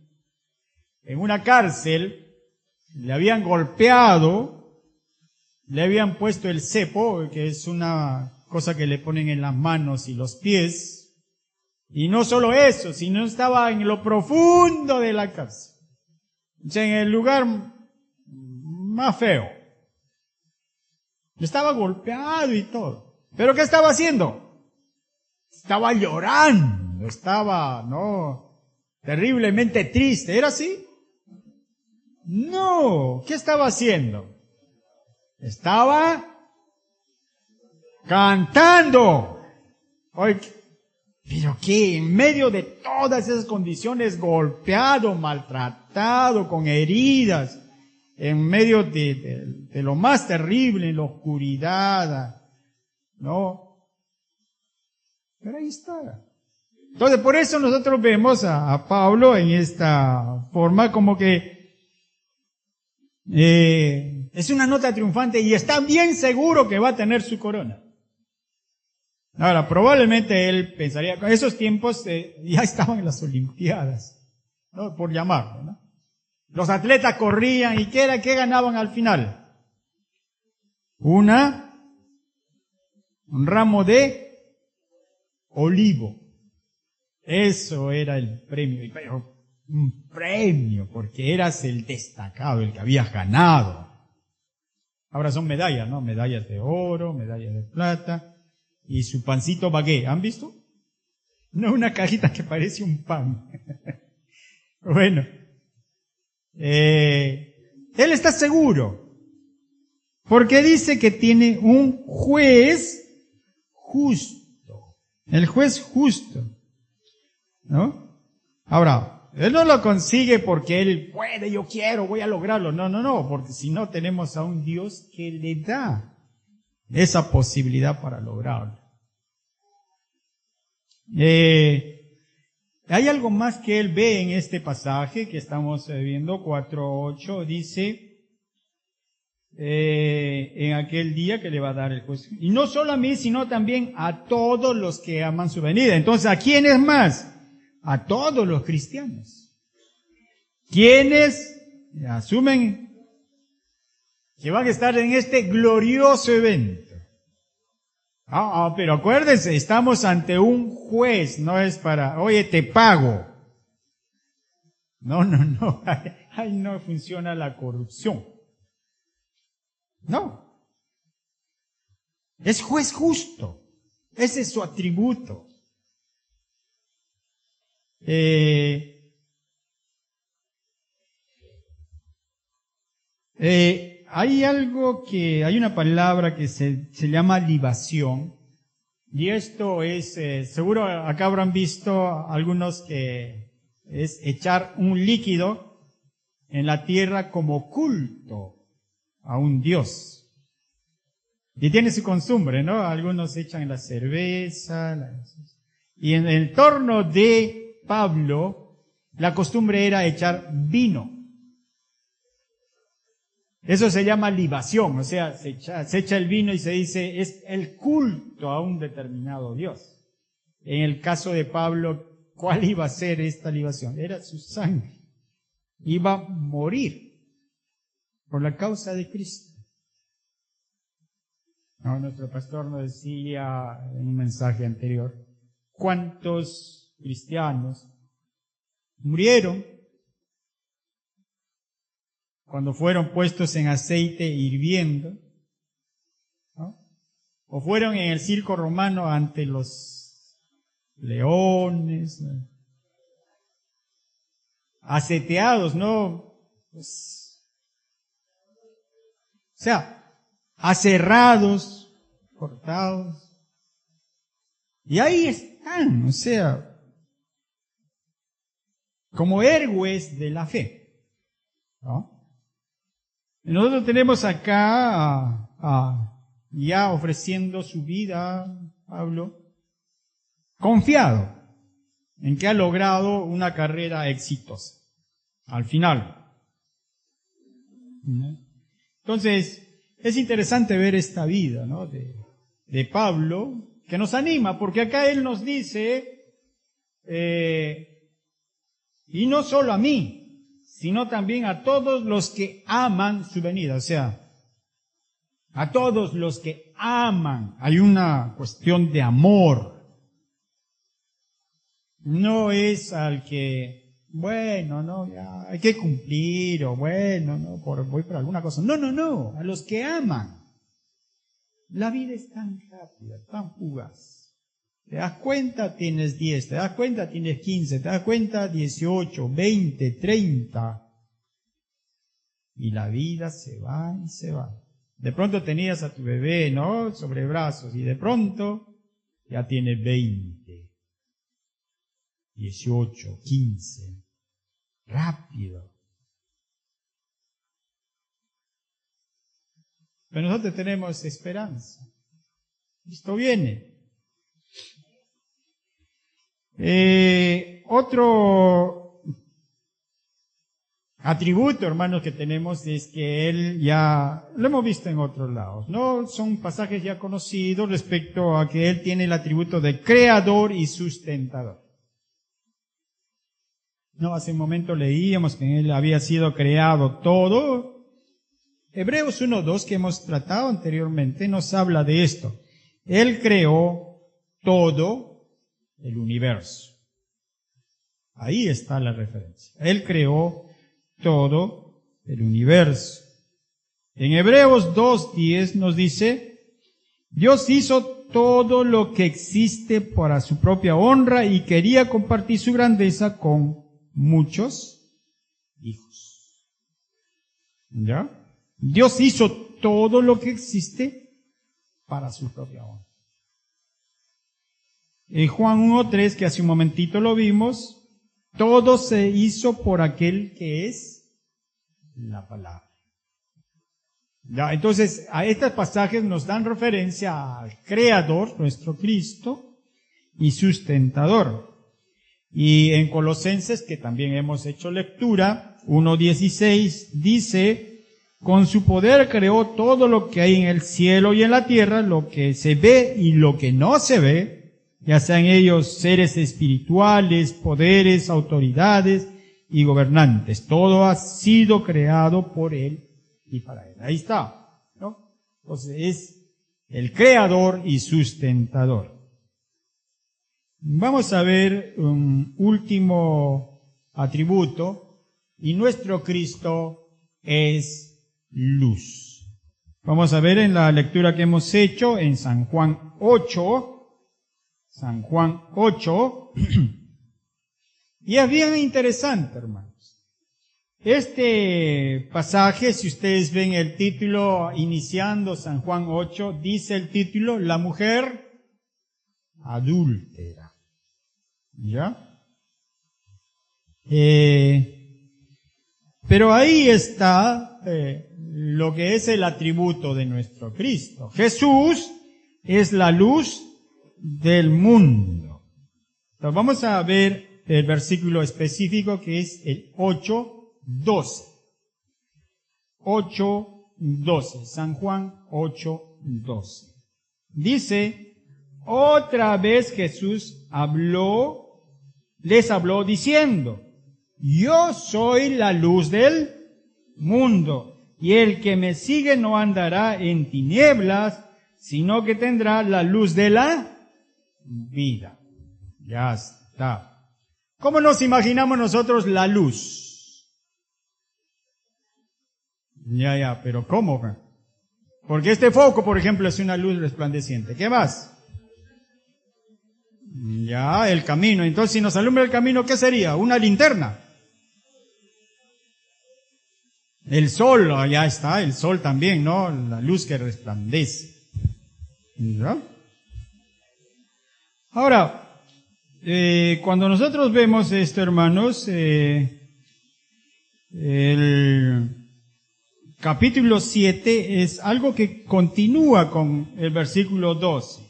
Speaker 1: una cárcel, le habían golpeado, le habían puesto el cepo, que es una cosa que le ponen en las manos y los pies, y no solo eso, sino estaba en lo profundo de la cárcel, o sea, en el lugar más feo. Estaba golpeado y todo. ¿Pero qué estaba haciendo? Estaba llorando, estaba, terriblemente triste. ¿Era así? No, ¿qué estaba haciendo? Estaba cantando. Oye, pero qué, en medio de todas esas condiciones, golpeado, maltratado, con heridas, en medio de lo más terrible, en la oscuridad, ¿no? Pero ahí está. Entonces, por eso nosotros vemos a Pablo en esta forma como que es una nota triunfante y está bien seguro que va a tener su corona. Ahora, probablemente él pensaría, en esos tiempos ya estaban en las Olimpiadas, ¿no? Por llamarlo, ¿no? Los atletas corrían y ¿qué ganaban al final? Un ramo de olivo. Eso era el premio. Pero un premio, porque eras el destacado, el que habías ganado. Ahora son medallas, ¿no? Medallas de oro, medallas de plata, y su pancito bagué. ¿Han visto? No, una cajita que parece un pan. Bueno, él está seguro, porque dice que tiene un juez justo. El juez justo, ¿no? Ahora, él no lo consigue porque él puede, yo quiero, voy a lograrlo. No, porque si no tenemos a un Dios que le da esa posibilidad para lograrlo. Hay algo más que él ve en este pasaje que estamos viendo, 4:8, dice, en aquel día que le va a dar el juez. Y no solo a mí, sino también a todos los que aman su venida. Entonces, ¿a quiénes más? A todos los cristianos. Quienes asumen que van a estar en este glorioso evento. Pero acuérdense, estamos ante un juez, no es para, oye, te pago. No, ahí no funciona la corrupción. No. Es juez justo. Ese es su atributo. Hay una palabra que se llama libación, y esto es, seguro acá habrán visto algunos que es echar un líquido en la tierra como culto a un Dios. Y tiene su costumbre, ¿no? Algunos echan la cerveza. Y en el entorno de Pablo, la costumbre era echar vino. Eso se llama libación, o sea, se echa el vino y se dice, es el culto a un determinado Dios. En el caso de Pablo, ¿cuál iba a ser esta libación? Era su sangre. Iba a morir por la causa de Cristo. No, nuestro pastor nos decía en un mensaje anterior, ¿cuántos cristianos murieron cuando fueron puestos en aceite hirviendo, ¿no? O fueron en el circo romano ante los leones, ¿no? Aseteados, ¿no? Pues, o sea, aserrados, cortados. Y ahí están, o sea, como héroes de la fe, ¿no? Y nosotros tenemos acá ya ofreciendo su vida, Pablo, confiado en que ha logrado una carrera exitosa, al final. Entonces, es interesante ver esta vida, ¿no? de Pablo, que nos anima, porque acá él nos dice, y no solo a mí, sino también a todos los que aman su venida, o sea, a todos los que aman. Hay una cuestión de amor. No es al que, bueno, no, ya hay que cumplir, o bueno, no, voy por alguna cosa. No, no, no, a los que aman. La vida es tan rápida, tan fugaz. Te das cuenta, tienes 10, te das cuenta, tienes 15, te das cuenta, 18, 20, 30. Y la vida se va y se va. De pronto tenías a tu bebé, ¿no? Sobre brazos, y de pronto ya tiene 20, 18, 15. Rápido. Pero nosotros tenemos esperanza. Esto viene. Otro atributo, hermanos, que tenemos es que él ya, lo hemos visto en otros lados, ¿no? Son pasajes ya conocidos respecto a que él tiene el atributo de creador y sustentador. No, hace un momento leíamos que en él había sido creado todo. Hebreos 1:2, que hemos tratado anteriormente, nos habla de esto. Él creó todo el universo. Ahí está la referencia. Él creó todo el universo. En Hebreos 2:10 nos dice, Dios hizo todo lo que existe para su propia honra y quería compartir su grandeza con muchos hijos. ¿Ya? Dios hizo todo lo que existe para su propia honra. En Juan 1:3, que hace un momentito lo vimos, todo se hizo por aquel que es la palabra. Ya, entonces, a estos pasajes nos dan referencia al Creador, nuestro Cristo, y sustentador. Y en Colosenses, que también hemos hecho lectura, 1:16, dice, con su poder creó todo lo que hay en el cielo y en la tierra, lo que se ve y lo que no se ve, ya sean ellos seres espirituales, poderes, autoridades y gobernantes. Todo ha sido creado por Él y para Él. Ahí está, ¿no? Entonces es el creador y sustentador. Vamos a ver un último atributo, y nuestro Cristo es luz. Vamos a ver en la lectura que hemos hecho en San Juan 8, y es bien interesante, hermanos. Este pasaje, si ustedes ven el título iniciando San Juan 8, dice el título, la mujer adúltera. ¿Ya? Pero ahí está lo que es el atributo de nuestro Cristo. Jesús es la luz del mundo. Entonces vamos a ver el versículo específico que es el 8:12. 8:12. San Juan 8:12. Dice, otra vez Jesús les habló diciendo, yo soy la luz del mundo, y el que me sigue no andará en tinieblas, sino que tendrá la luz de la vida. Ya está. ¿Cómo nos imaginamos nosotros la luz? Pero ¿cómo? Porque este foco, por ejemplo, es una luz resplandeciente. ¿Qué más? Ya, el camino. Entonces, si nos alumbra el camino, ¿qué sería? Una linterna. El sol, ya está, el sol también, ¿no? La luz que resplandece. ¿Ya? Ahora, cuando nosotros vemos esto, hermanos, el capítulo 7 es algo que continúa con el versículo 12.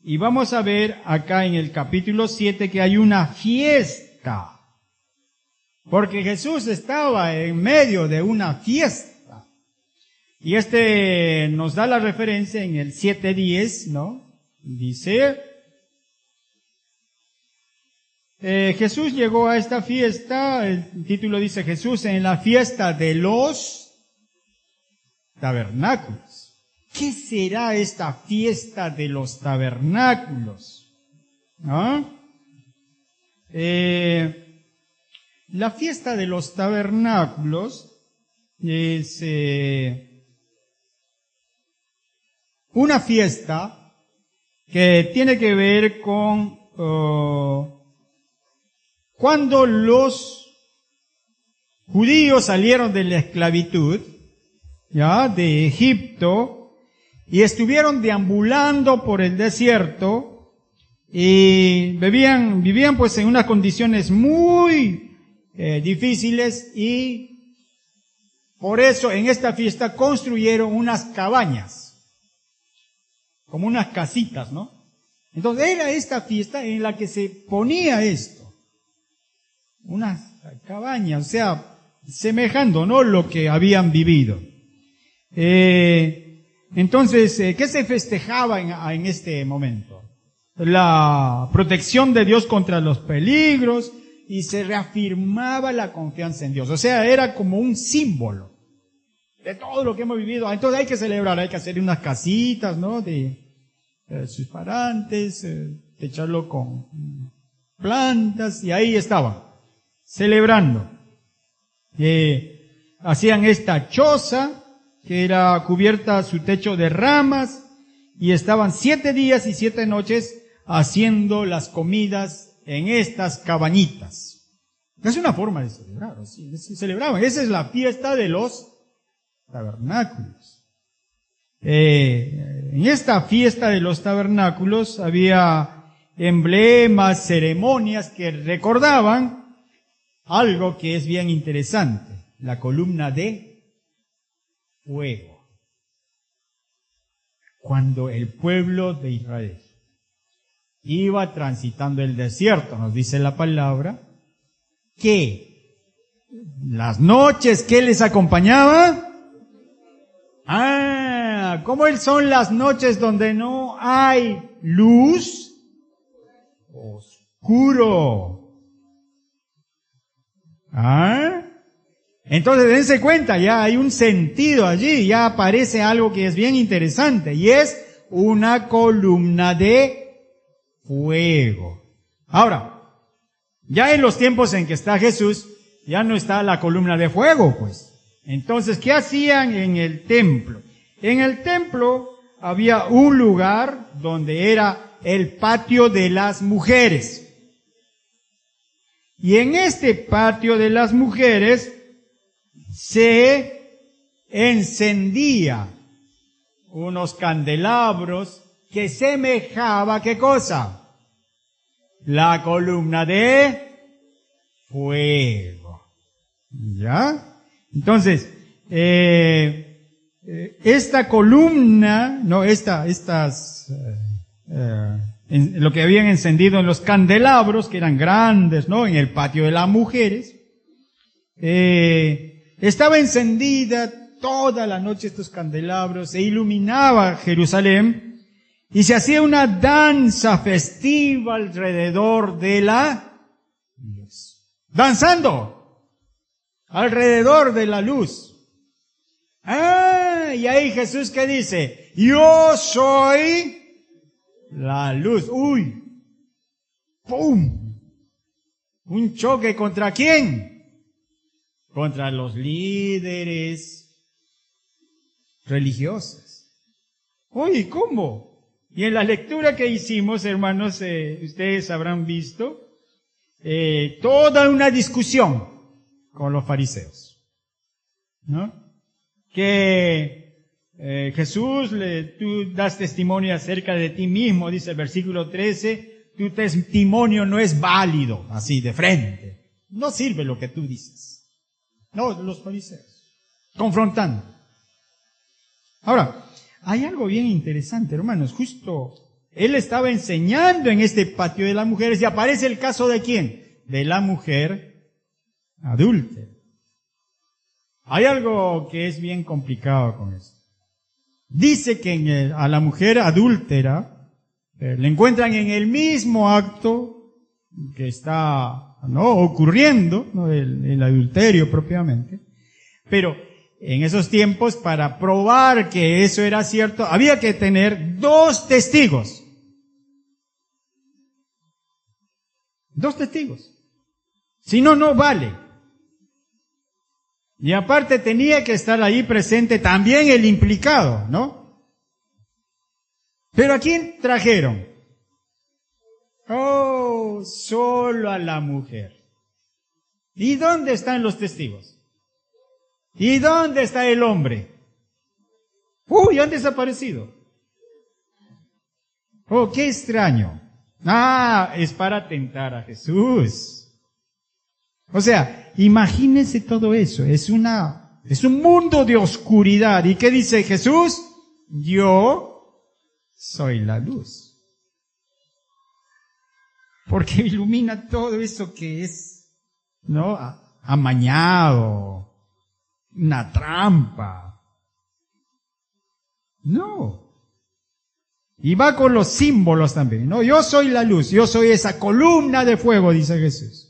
Speaker 1: Y vamos a ver acá en el capítulo 7 que hay una fiesta. Porque Jesús estaba en medio de una fiesta. Y nos da la referencia en el 7:10, ¿no? Dice, Jesús llegó a esta fiesta, el título dice Jesús en la fiesta de los tabernáculos. ¿Qué será esta fiesta de los tabernáculos? ¿Ah? La fiesta de los tabernáculos es una fiesta que tiene que ver con cuando los judíos salieron de la esclavitud, ya, de Egipto, y estuvieron deambulando por el desierto, y vivían pues en unas condiciones muy difíciles, y por eso en esta fiesta construyeron unas cabañas, como unas casitas, ¿no? Entonces era esta fiesta en la que se ponía esto, unas cabañas, o sea, semejando, ¿no?, lo que habían vivido. Entonces, ¿qué se festejaba en este momento? La protección de Dios contra los peligros, y se reafirmaba la confianza en Dios. O sea, era como un símbolo de todo lo que hemos vivido. Entonces hay que celebrar, hay que hacer unas casitas, ¿no?, de sus parantes, echarlo con plantas, y ahí estaban, celebrando. Hacían esta choza, que era cubierta su techo de ramas, y estaban 7 días y 7 noches haciendo las comidas en estas cabañitas. Es una forma de celebrar, ¿sí? Celebraban. Esa es la fiesta de los tabernáculos. En esta fiesta de los tabernáculos había emblemas, ceremonias que recordaban algo que es bien interesante, la columna de fuego. Cuando el pueblo de Israel iba transitando el desierto, nos dice la palabra, que las noches que les acompañaba, ¿cómo son las noches donde no hay luz? Oscuro. Entonces dense cuenta, ya hay un sentido allí, ya aparece algo que es bien interesante, y es una columna de fuego. Ahora, ya en los tiempos en que está Jesús, ya no está la columna de fuego, pues. Entonces, ¿qué hacían en el templo? En el templo había un lugar donde era el patio de las mujeres. Y en este patio de las mujeres se encendía unos candelabros que semejaba, ¿qué cosa? La columna de fuego. ¿Ya? Entonces, esta columna, no, lo que habían encendido en los candelabros, que eran grandes, ¿no? En el patio de las mujeres, estaba encendida toda la noche estos candelabros, se iluminaba Jerusalén y se hacía una danza festiva alrededor de la luz. Danzando alrededor de la luz. Y ahí Jesús, ¿qué dice? Yo soy la luz. ¡Uy! ¡Pum! ¿Un choque contra quién? Contra los líderes religiosos. Oye, ¿cómo? Y en la lectura que hicimos, hermanos, ustedes habrán visto toda una discusión con los fariseos, ¿no? Que Jesús, tú das testimonio acerca de ti mismo, dice el versículo 13, tu testimonio no es válido, así de frente. No sirve lo que tú dices. No, los fariseos, confrontando. Ahora, hay algo bien interesante, hermanos. Justo él estaba enseñando en este patio de las mujeres y aparece el caso ¿de quién? De la mujer adúltera. Hay algo que es bien complicado con esto. Dice que a la mujer adúltera le encuentran en el mismo acto que está, ¿no?, ocurriendo, ¿no?, el adulterio propiamente, pero en esos tiempos, para probar que eso era cierto, había que tener 2 testigos. 2 testigos. Si no, no vale. Y aparte tenía que estar ahí presente también el implicado, ¿no? Pero ¿a quién trajeron? Oh, solo a la mujer. ¿Y dónde están los testigos? ¿Y dónde está el hombre? ¡Uy! Han desaparecido. Oh, qué extraño. Es para tentar a Jesús. O sea, imagínense todo eso. Es un mundo de oscuridad. ¿Y qué dice Jesús? Yo soy la luz. Porque ilumina todo eso que es, ¿no?, amañado. Una trampa. No. Y va con los símbolos también, ¿no? Yo soy la luz, yo soy esa columna de fuego, dice Jesús.